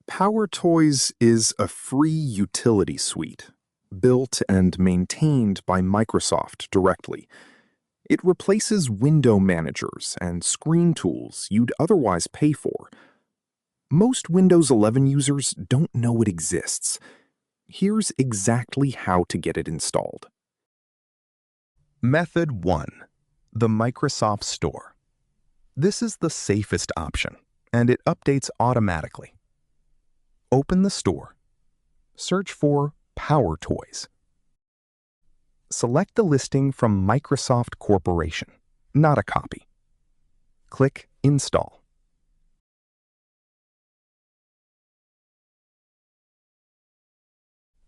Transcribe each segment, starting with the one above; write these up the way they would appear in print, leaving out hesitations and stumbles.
PowerToys is a free utility suite, built and maintained by Microsoft directly. It replaces window managers and screen tools you'd otherwise pay for. Most Windows 11 users don't know it exists. Here's exactly how to get it installed. Method 1. The Microsoft Store. This is the safest option, and it updates automatically. Open the store. Search for PowerToys. Select the listing from Microsoft Corporation, not a copy. Click Install.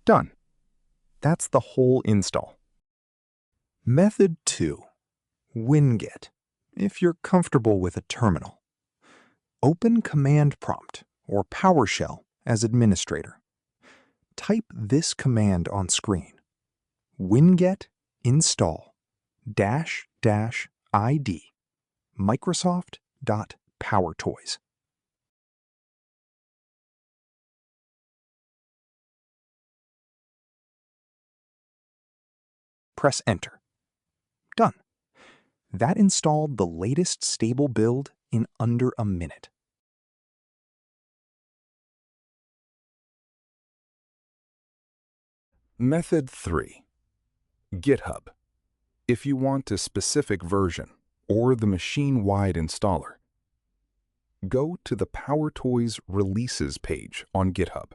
Done. That's the whole install. Method 2. Winget, if you're comfortable with a terminal. Open Command Prompt or PowerShell as administrator. Type this command on screen: winget install --id microsoft.powertoys. Press Enter. Done. That installed the latest stable build in under a minute. Method 3. GitHub, if you want a specific version or the machine-wide installer. Go to the PowerToys Releases page on GitHub.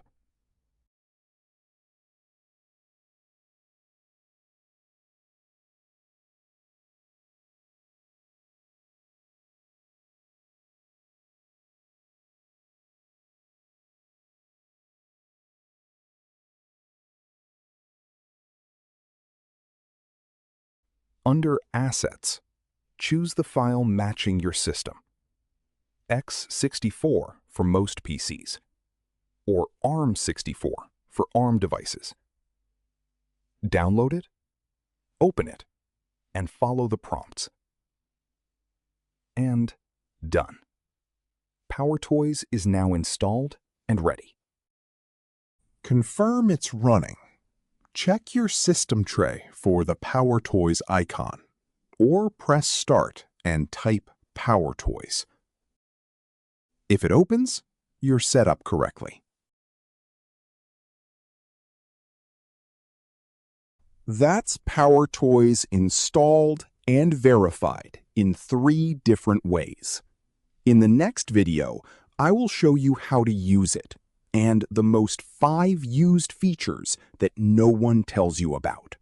Under Assets, choose the file matching your system. x64 for most PCs, or ARM64 for ARM devices. Download it, open it, and follow the prompts. And done. PowerToys is now installed and ready. Confirm it's running. Check your system tray for the PowerToys icon, or press Start and type PowerToys. If it opens, you're set up correctly. That's PowerToys installed and verified in 3 different ways. In the next video, I will show you how to use it and the most 5 used features that no one tells you about.